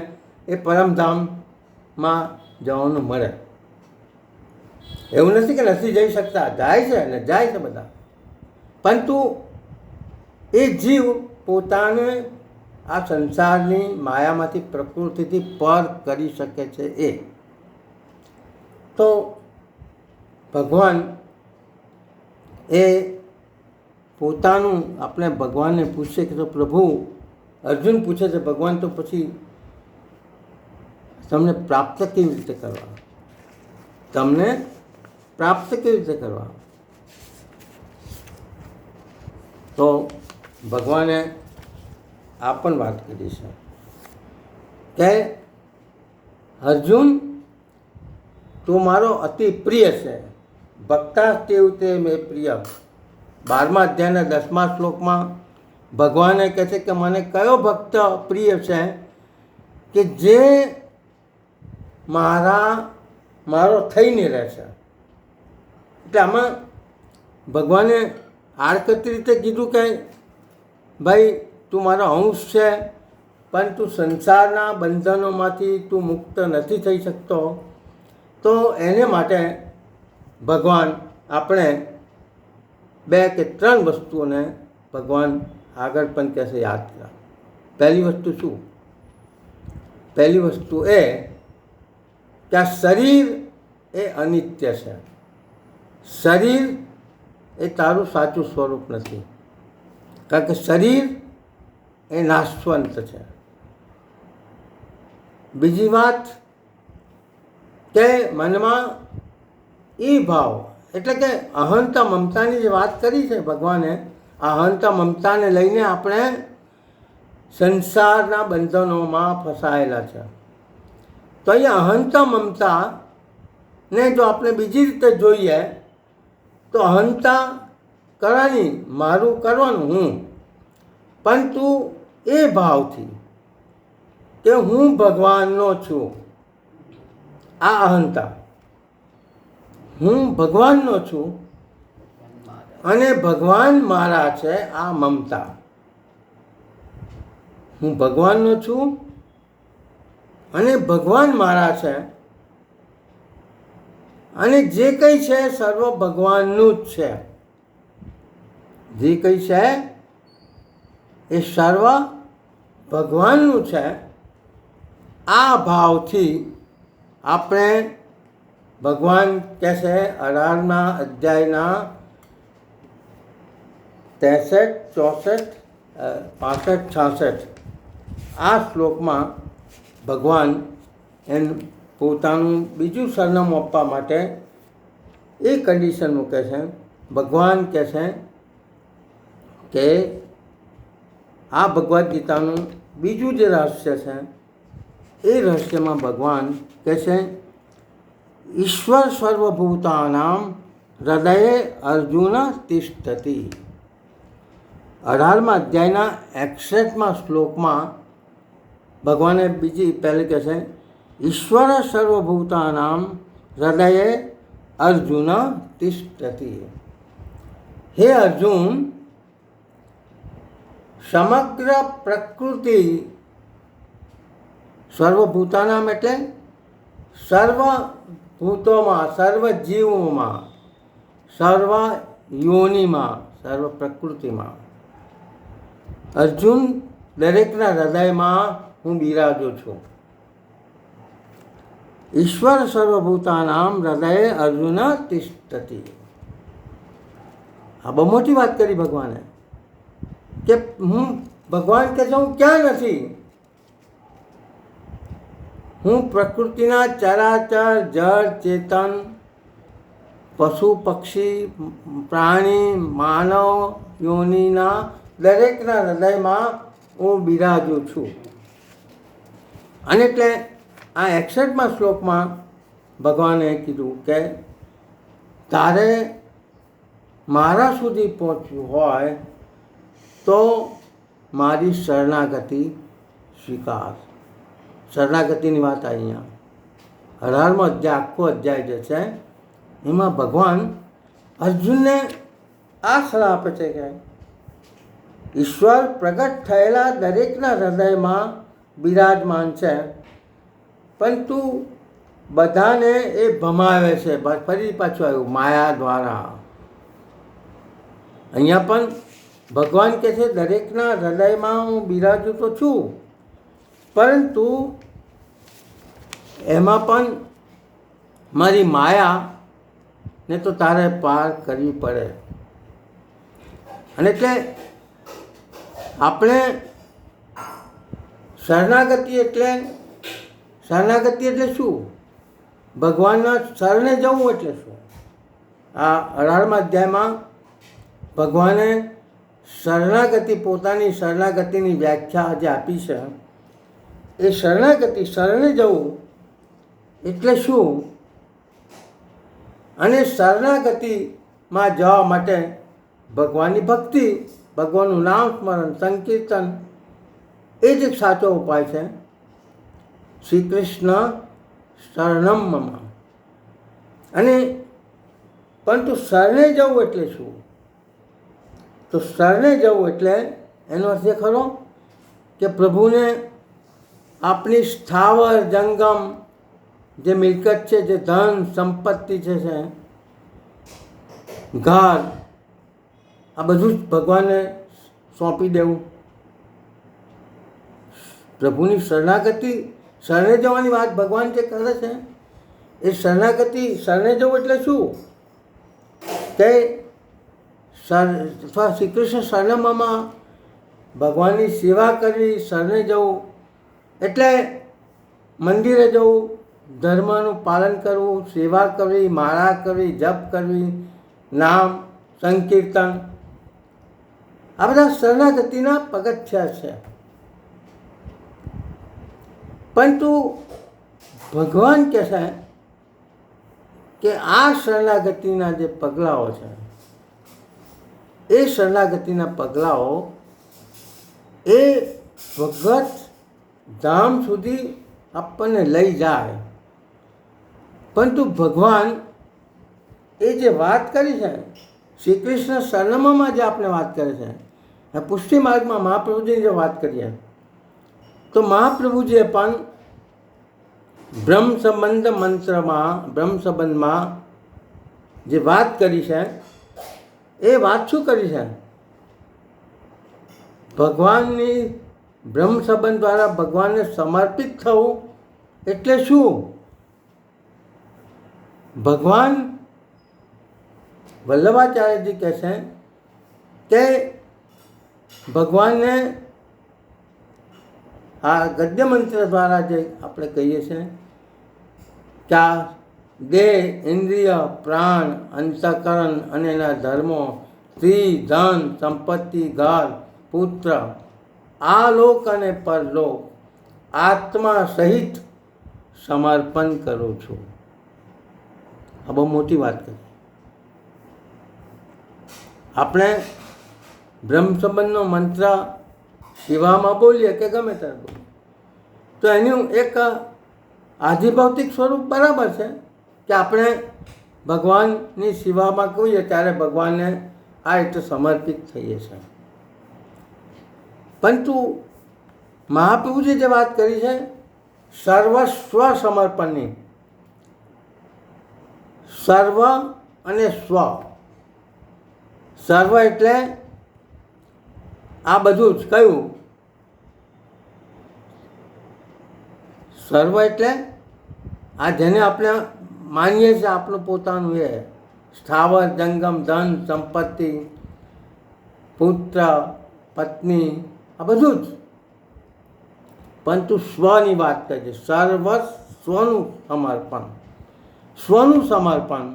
એ પરમધામમાં જવાનું મળે. એવું નથી કે નથી જઈ શકતા, જાય છે ને જાય છે બધા, પરંતુ એ જીવ પોતાને આ સંસારની માયામાંથી પ્રકૃતિથી પર કરી શકે છે. એ તો ભગવાન એ પોતાનું આપણે ભગવાનને પૂછીએ કે તો પ્રભુ, અર્જુન પૂછે છે ભગવાન તો પછી તમને પ્રાપ્ત કેવી રીતે કરવા? તમને પ્રાપ્ત કેવી રીતે કરવા? તો ભગવાને આ પણ વાત કરી છે કે અર્જુન, તું મારો અતિ પ્રિય છે, ભક્તા તેવ તે મેં પ્રિય. 12મા અધ્યાયના 10મા શ્લોકમાં ભગવાને કહે છે કે મને કયો ભક્ત પ્રિય છે કે જે મારો થઈને રહેશે. એટલે આમાં ભગવાને આડકતરી રીતે કીધું કે ભાઈ તું મારો અંશ છે, પરંતુ સંસારના બંધનોમાંથી તું મુક્ત નથી થઈ શકતો. તો એને માટે ભગવાન આપણે 2 કે 3 વસ્તુઓને ભગવાન આગળ પણ કહેશે યાદ કરા. પહેલી વસ્તુ શું? પહેલી વસ્તુ એ કે આ શરીર એ અનિત્ય છે. શરીર એ તારું સાચું સ્વરૂપ નથી, કારણ કે શરીર એ નાશવંત છે. બીજી વાત કે મનમાં એ ભાવ, એટલે કે અહંતા મમતાની જે વાત કરી છે ભગવાને, આ અહંતા મમતાને લઈને આપણે સંસારના બંધનોમાં ફસાયેલા છે. તો અહીંયા અહંતા મમતાને જો આપણે બીજી રીતે જોઈએ તો અહંતા કરવાની, મારું કરવાનું હું, પરંતુ એ ભાવથી કે હું ભગવાનનો છું, આ અહંતા, હું ભગવાનનો છું અને ભગવાન મારા છે, આ મમતા. હું ભગવાનનો છું અને ભગવાન મારા છે, અને જે કંઈ છે સર્વ ભગવાનનું જ છે. જે કંઈ છે એ સર્વ ભગવાનનું છે. આ ભાવથી આપણે ભગવાન કહે છે 18મા અધ્યાયના 63, 64, 65, 66 આ શ્લોકમાં ભગવાન એને પોતાનું બીજું સરનામું આપવા માટે એ કન્ડિશન મૂકે છે. ભગવાન કહે છે કે આ ભગવદ્ ગીતાનું બીજું જે રહસ્ય છે એ રહસ્યમાં ભગવાન કહે છે ઈશ્વર સર્વભૂતાનામ હૃદયે અર્જુન તિષ્ઠતિ. 18મા અધ્યાયના 61મા શ્લોકમાં ભગવાને બીજી પહેલે કહે છે ઈશ્વર સર્વભૂતાનામ હૃદયે અર્જુન તિષ્ઠતિ. હે અર્જુન, સમગ્ર પ્રકૃતિ, સર્વભૂતાનામ એટલે સર્વભૂતોમાં, સર્વ જીવોમાં, સર્વ યોનિમાં, સર્વ પ્રકૃતિમાં, અર્જુન દરેકના હૃદયમાં હું બિરાજું છું. ઈશ્વર સર્વભૂતાનામ હૃદયે અર્જુન તિષ્ઠતિ. આ બહુ મોટી વાત કરી ભગવાને કે હું, ભગવાન કહે છે હું ક્યાં નથી, હું પ્રકૃતિના ચરાચર જળ ચેતન, પશુ પક્ષી, પ્રાણી, માનવ યોનિના દરેકના હૃદયમાં હું બિરાજું છું. અને એટલે આ 61મા શ્લોકમાં ભગવાને કીધું કે તારે મારા સુધી પહોંચવું હોય તો મારી શરણાગતિ સ્વીકાર. શરણાગતિની વાત અહીંયા 18મો અધ્યાય, આખો અધ્યાય જે છે એમાં ભગવાન અર્જુનને આ સલાહ આપે છે કે ઈશ્વર પ્રગટ થયેલા દરેકના હૃદયમાં બિરાજમાન છે, પરંતુ બધાને એ ભમાવે છે. ફરી પાછું આવ્યું માયા દ્વારા. અહીંયા પણ ભગવાન કહે છે દરેકના હૃદયમાં હું બિરાજું તો છું, પરંતુ એમાં પણ મારી માયાને તો તારે પાર કરવી પડે. અને એટલે આપણે શરણાગતિ એટલે શું? ભગવાનના શરણે જવું એટલે શું? આ 18મા અધ્યાયમાં ભગવાને શરણાગતિ, પોતાની શરણાગતિની વ્યાખ્યા જે આપી છે એ શરણાગતિ, શરણે જવું એટલે શું? અને શરણાગતિમાં જવા માટે ભગવાનની ભક્તિ, ભગવાનનું નામ સ્મરણ, સંકીર્તન એ જ એક સાચો ઉપાય છે. શ્રી કૃષ્ણ શરણમ મમ. અને પરંતુ શરણે જવું એટલે શું? તો શરણે જવું એટલે એનો અર્થ એ ખરો કે પ્રભુને આપણી સ્થાવર જંગમ જે મિલકત છે, જે ધન સંપત્તિ છે, ઘર, આ બધું જ ભગવાનને સોંપી દેવું. પ્રભુની શરણાગતિ, શરણે જવાની વાત ભગવાન જે કરે છે એ શરણાગતિ, શરણે જવું એટલે શું? કે શ્રી કૃષ્ણ શરણમાં ભગવાનની સેવા કરવી, શરણે જવું એટલે મંદિરે જવું, ધર્મનું પાલન કરવું, સેવા કરવી, માળા કરવી, જપ કરવી, નામ સંકીર્તન, આ બધા શરણાગતિના પગથિયા છે. પરંતુ ભગવાન કહે છે કે આ શરણાગતિના જે પગલાઓ છે એ શરણાગતિના પગલાઓ એ ભગવત ધામ સુધી આપણને લઈ જાય. પરંતુ ભગવાન એ જે વાત કરી છે, શ્રી કૃષ્ણ શરણમાં જે આપણે વાત કરી છે, પુષ્ટિ માર્ગમાં મહાપ્રભુજીની જે વાત કરીએ તો મહાપ્રભુજીએ પણ બ્રહ્મ સંબંધ મંત્રમાં, બ્રહ્મ સંબંધમાં જે વાત કરી છે એ વાત શું કરી છે? ભગવાનની બ્રહ્મ સંબંધ દ્વારા ભગવાનને સમર્પિત થવું એટલે શું? ભગવાન વલ્લભાચાર્યજી કહે છે કે ભગવાનને આ ગદ્ય મંત્ર દ્વારા જે આપણે કહીએ છીએ કે આ દેહ, ઇન્દ્રિય, પ્રાણ, અંતઃકરણ અને એના ધર્મો, સ્ત્રી, ધન, સંપત્તિ, ઘર, પુત્ર, આ લોક અને પરલોક આત્મા સહિત સમર્પણ કરું છું. આ બહુ મોટી વાત કરી. આપણે બ્રહ્મ સંબંધનો મંત્ર સેવામાં બોલીએ કે ગમે ત્યારે બોલીએ તો એનું એક આધિભૌતિક સ્વરૂપ બરાબર છે કે આપણે ભગવાનની સેવામાં કહીએ ત્યારે ભગવાનને આ રીતે સમર્પિત થઈએ છીએ. પરંતુ મહાપ્રભુજી જે વાત કરી છે સર્વસ્વ સમર્પણની, સર્વ અને સ્વ. સર્વ એટલે આ બધું જ. કયું સર્વ એટલે આ જેને આપણે માનીએ છીએ આપણું પોતાનું એ સ્થાવર જંગમ ધન સંપત્તિ પુત્ર પત્ની આ બધું જ. પરંતુ સ્વની વાત કરીએ છે. સર્વ સ્વનું સમર્પણ, સ્વનું સમર્પણ.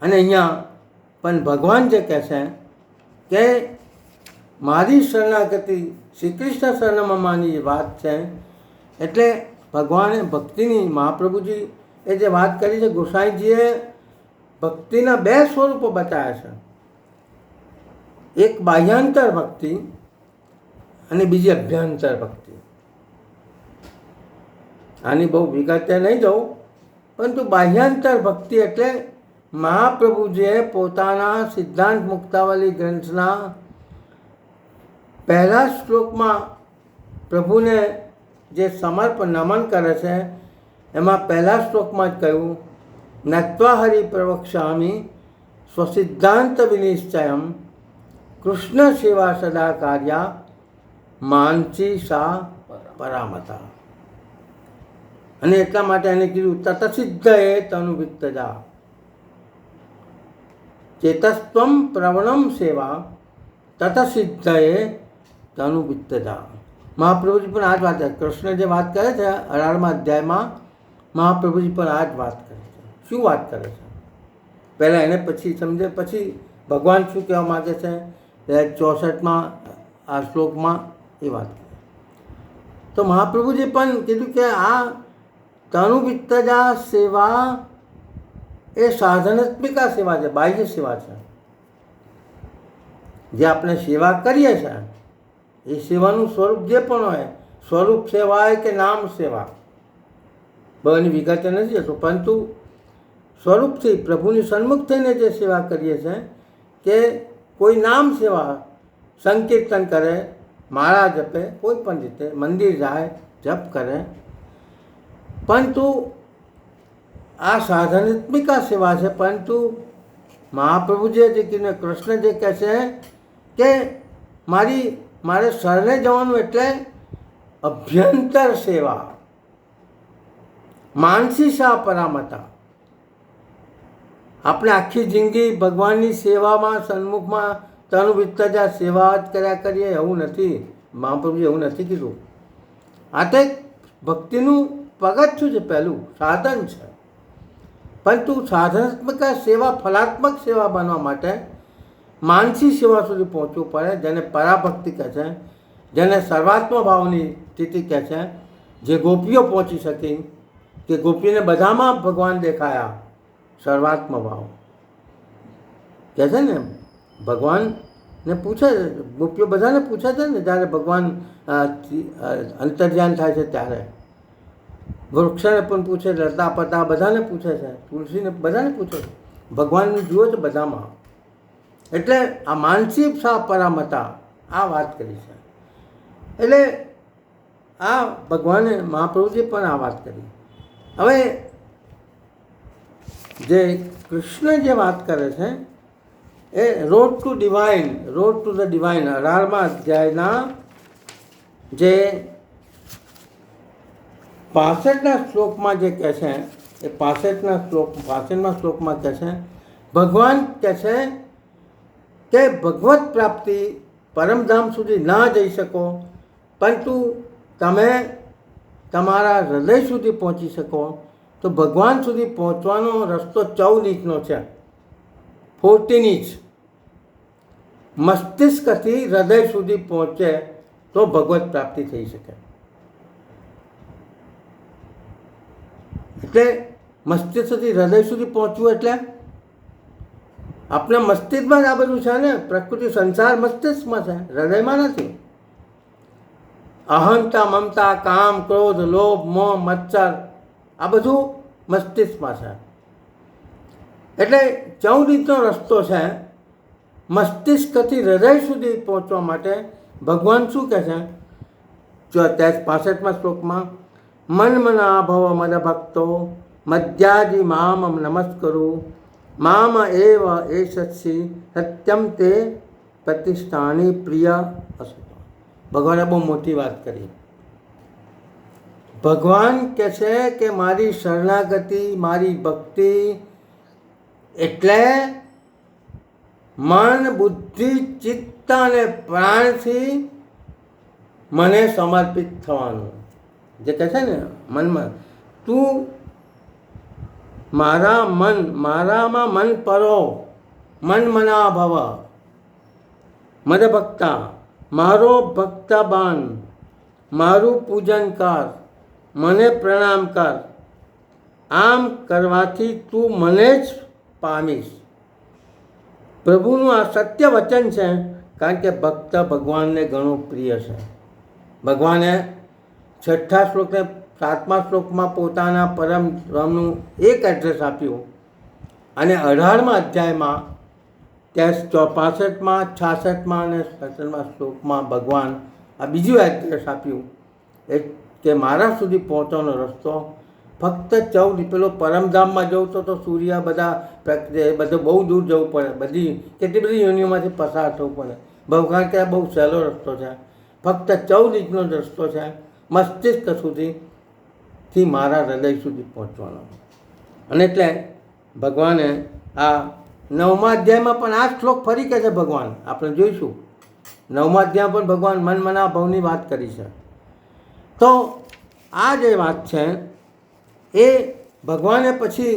અને અહીંયા પણ ભગવાન જે કહે છે કે મારી શરણાગતિ શ્રી કૃષ્ણ શરણમાં વાત છે. એટલે ભગવાને ભક્તિની મહાપ્રભુજી એ જે વાત કરી છે, ગોસાઈજીએ ભક્તિના બે સ્વરૂપો બતાવ્યા છે. એક બાહ્યાંતર ભક્તિ અને બીજી અભ્યંતર ભક્તિ. આની બહુ વિગતે નહીં જાઉં, પરંતુ બાહ્યાંતર ભક્તિ એટલે મહાપ્રભુજીએ પોતાના સિદ્ધાંત મુક્તાવલી ગ્રંથના પહેલા શ્લોકમાં પ્રભુને જે સમર્પણ નમન કરે છે એમાં પહેલા શ્લોકમાં જ કહ્યું નત્વા હરિ પ્રવક્ષ્યામિ સ્વસિદ્ધાંત વિનિશ્ચયમ કૃષ્ણ સેવા સદા કાર્યા માનસી સા પરામતા. અને એટલા માટે એને કીધું તતસિદ્ધ એ તનુવિત્તજા ચેતસ્ત્વમ પ્રવણમ સેવા તતસિદ્ધ એ તનુવિત્તજા. મહાપ્રભુજી પણ આ જ વાત કરે. કૃષ્ણ જે વાત કરે છે 18મા અધ્યાયમાં મહાપ્રભુજી પણ આ જ વાત કરે છે. શું વાત કરે છે પહેલાં એને પછી સમજે, પછી ભગવાન શું કહેવા માગે છે 64માં આ શ્લોકમાં એ વાત કરે. તો મહાપ્રભુજી પણ કીધું કે આ તનુવિત્તજા સેવા એ સાધનાત્મિકા સેવા છે, બાહ્ય સેવા છે. જે આપણે સેવા કરીએ છીએ એ સેવાનું સ્વરૂપ જે પણ હોય, સ્વરૂપ સેવા હોય કે નામ સેવા, બધાની વિગતે નથી જતો, પરંતુ સ્વરૂપથી પ્રભુની સન્મુખ થઈને જે સેવા કરીએ છીએ કે કોઈ નામ સેવા, સંકીર્તન કરે, માળા જપે, કોઈ પણ રીતે મંદિર જાય જપ કરે, પરંતુ આ સાધનાત્મિકા સેવા છે. પરંતુ મહાપ્રભુજીએ જે કીધું, કૃષ્ણ જે કહે છે કે મારે શરણે જવાનું એટલે અભ્યંતર સેવા, માનસી સા પરામતા. આપણે આખી જિંદગી ભગવાનની સેવામાં સન્મુખમાં તનુવિત્તજા સેવા જ કર્યા કરીએ એવું નથી. મહાપ્રભુએ એવું નથી કીધું. આ તો એક ભક્તિનું પગથિયું છે, પહેલું સાધન છે. પરંતુ સાધનાત્મક સેવા, ફલાત્મક સેવા બનવા માટે માનસી સેવા સુધી પહોંચવું પડે, જેને પરાભક્તિ કહે છે, જેને સર્વાત્મ ભાવની સ્થિતિ કહે છે, જે ગોપીઓ પહોંચી શકી કે ગોપીને બધામાં ભગવાન દેખાયા. સર્વાત્મ ભાવ કહે છે ને, ભગવાનને પૂછે, ગોપીઓ બધાને પૂછે છે ને જ્યારે ભગવાન અંતર્ધ્યાન થાય છે ત્યારે. વૃક્ષને પણ પૂછે, લતા પતા બધાને પૂછે છે, તુલસીને બધાને પૂછે છે, ભગવાનને જુઓ તો બધામાં. એટલે આ માનસિક સા પરામતા આ વાત કરી છે. એટલે આ ભગવાને મહાપ્રભુજી પણ આ વાત કરી. હવે જે કૃષ્ણ જે વાત કરે છે એ road to divine, road to the divine 18મા અધ્યાયના જે 65ના શ્લોકમાં જે કહે છે એ 65મા શ્લોકમાં કહે છે, ભગવાન કહે છે કે ભગવત પ્રાપ્તિ પરમધામ સુધી ના જઈ શકો, પરંતુ તમે તમારા હૃદય સુધી પહોંચી શકો. તો ભગવાન સુધી પહોંચવાનો રસ્તો 14 ઇંચનો છે, 14 ઇંચ. મસ્તિષ્કથી હૃદય સુધી પહોંચે તો ભગવત પ્રાપ્તિ થઈ શકે. એટલે મસ્તિષ્કથી હૃદય સુધી પહોંચવું એટલે આપણા મસ્તિષ્કમાં જ આ બધું છે ને. પ્રકૃતિ સંસાર મસ્તિષ્કમાં છે, હૃદયમાં નથી. અહંતા, મમતા, કામ, ક્રોધ, લોભ, મોહ, મત્સર આ બધું મસ્તિષ્કમાં છે. એટલે 14 ઇંચનો રસ્તો છે. મસ્તિષ્કથી હૃદય સુધી પહોંચવા માટે ભગવાન શું કહે છે? 65મા શ્લોકમાં, મન મના ભવ મદ ભક્તો મધ્યાજી મામ નમસ્કરું મામ એવ એષત્સી સત્યમ તે પ્રતિષ્ઠાની પ્રિય અસુ. ભગવાને બહુ મોટી વાત કરી. ભગવાન કહે છે કે મારી શરણાગતિ, મારી ભક્તિ એટલે મન, બુદ્ધિ, ચિત્ત અને પ્રાણથી મને સમર્પિત થવાનું. જે કહે છે ને મનમાં, તું મારામાં મન પરો, મન મના ભવ મદ ભક્તા, મારો ભક્ત બન, મારું પૂજન કર, મને પ્રણામ કર. આમ કરવાથી તું મને જ પામીશ. પ્રભુનું આ સત્ય વચન છે. કારણ કે ભક્ત ભગવાનને ઘણું પ્રિય છે. ભગવાને 6 શ્લોકને 7મા શ્લોકમાં પોતાના પરમ ધામનું એક એડ્રેસ આપ્યું અને 18મા અધ્યાયમાં 65માં, 66માં અને 67મા શ્લોકમાં ભગવાન આ બીજું એડ્રેસ આપ્યું કે મારા સુધી પહોંચવાનો રસ્તો ફક્ત 14 પેલો પરમધામમાં જવું તો સૂર્ય બધા બધું બહુ દૂર જવું પડે, બધી કેટલી બધી યોનિઓમાંથી પસાર થવું પડે. ભગવાન કે બહુ સહેલો રસ્તો છે, ફક્ત 14 ઇંચનો રસ્તો છે મસ્તિષ્ક સુધીથી મારા હૃદય સુધી પહોંચવાનો. અને એટલે ભગવાને આ 9મા અધ્યાયમાં પણ આ શ્લોક ફરી કહે છે. ભગવાન આપણે જોઈશું 9મા અધ્યાય પણ ભગવાન મન મના ભવની વાત કરી છે. તો આ જે વાત છે એ ભગવાને પછી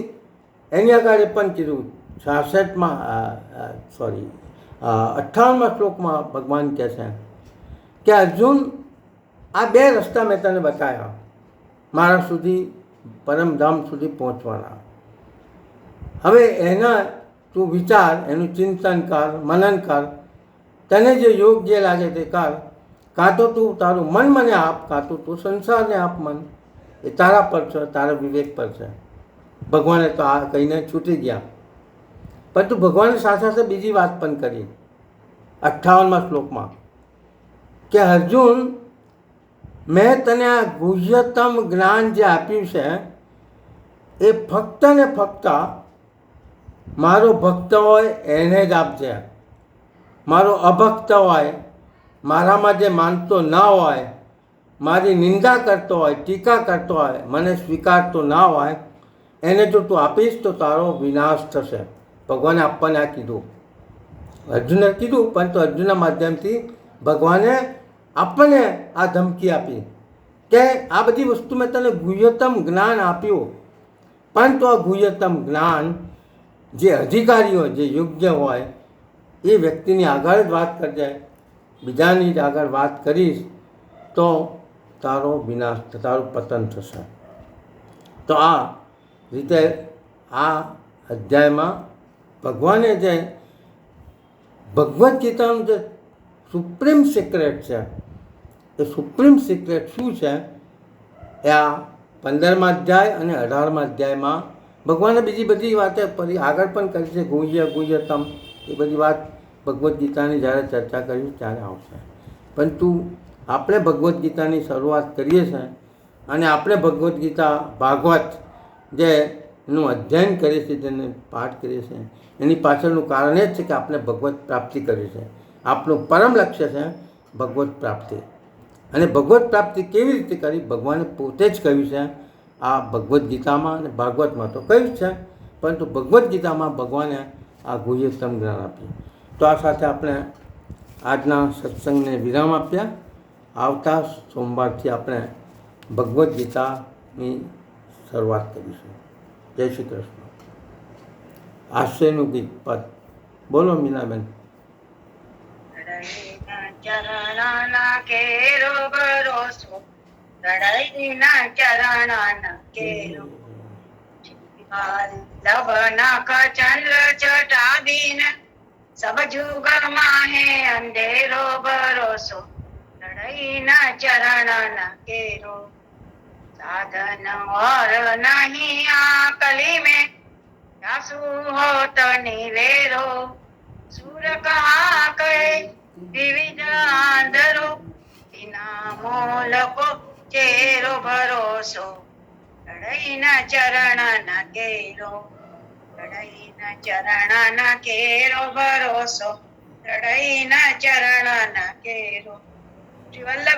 એની આગળ પણ કીધું 58મા શ્લોકમાં ભગવાન કહે છે કે અર્જુન, આ 2 રસ્તા મેં તને બતાવ્યા મારા સુધી પરમધામ સુધી પહોંચવાના. હવે એના તું વિચાર, એનું ચિંતન કર, મનન કર, તને જે યોગ્ય લાગે તે કર. કાં તો તું તારું મન મને આપ, કાં તો તું સંસારને આપ મન. એ તારા પર છે, તારા વિવેક પર છે. ભગવાને તો આ કહીને છૂટી ગયા. પરંતુ ભગવાને સાથે સાથે બીજી વાત પણ કરી 58મા શ્લોકમાં કે અર્જુન, મેં તને આ ગુહ્યતમ જ્ઞાન જે આપ્યું છે એ ફક્ત ને ફક્ત મારો ભક્ત હોય એને જ આપજે. મારો અભક્ત હોય, મારામાં જે માનતો ના હોય, મારી નિંદા કરતો હોય, ટીકા કરતો હોય, મને સ્વીકારતો ના હોય, એને જો તું આપીશ તો તારો વિનાશ થશે. ભગવાને આપણને આ કીધું, અર્જુને કીધું, પરંતુ અર્જુનના માધ્યમથી ભગવાને આપણને આ ધમકી આપી કે આ બધી વસ્તુ મેં તને ગુહ્યતમ જ્ઞાન આપ્યું, પરંતુ આ ગુહ્યતમ જ્ઞાન જે અધિકારી હોય, જે યોગ્ય હોય એ વ્યક્તિની આગળ જ વાત કરજે. બીજાની જ આગળ વાત કરીશ તો તારો વિનાશ, તારું પતન થશે. તો આ રીતે આ અધ્યાયમાં ભગવાને જે ભગવદ્ ગીતાનું જે સુપ્રીમ સિક્રેટ છે એ સુપ્રીમ સિક્રેટ શું છે એ આ 15મા અધ્યાય અને 18મા અધ્યાયમાં ભગવાને બીજી બધી વાતે ફરી આગળ પણ કરી છે. ગુહ્યતમ એ બધી વાત ભગવદ્ ગીતાની જ્યારે ચર્ચા કરીશું ત્યારે આવશે. પરંતુ આપણે ભગવદ્ ગીતાની શરૂઆત કરીએ છીએ અને આપણે ભગવદ્ ગીતા ભાગવત જેનું અધ્યયન કરીએ છીએ, જેને પાઠ કરીએ છીએ, એની પાછળનું કારણ એ જ છે કે આપણે ભગવત પ્રાપ્તિ કરી છે. આપણું પરમ લક્ષ્ય છે ભગવત પ્રાપ્તિ. અને ભગવત પ્રાપ્તિ કેવી રીતે કરી ભગવાને પોતે જ કહ્યું છે આ ભગવદ્ ગીતામાં અને ભાગવતમાં તો કહ્યું જ છે, પરંતુ ભગવદ્ ગીતામાં ભગવાને આ ગુહ્યતમ જ્ઞાન આપ્યું. તો આ સાથે આપણે આજના સત્સંગને વિરામ આપ્યા. આવતા સોમવારથી આપણે ભગવદ્ ગીતાની શરૂઆત કરીશું. જય શ્રી કૃષ્ણ. આશ્રયનું ગીત પદ બોલો મીનાબેન. ચરણના કેરો ભરોસો, લડાઈના ચરણ કેરો. લવનખ ચંદ્ર ચટાદીન, સબ જુગ માહે અંધેરો ભરોસો, લડાઈના ચરણ કેરો. साधन और नहीं आकली में, जासु होत निवेरो. सूर कहा कहे विविध आंधरो, बिना मोल को चेरो भरोसो, लड़ाईना चरण केरो. लड़ाईना चरण केरो भरोसो, लड़ाईना चरण केरो. श्री वल्लभ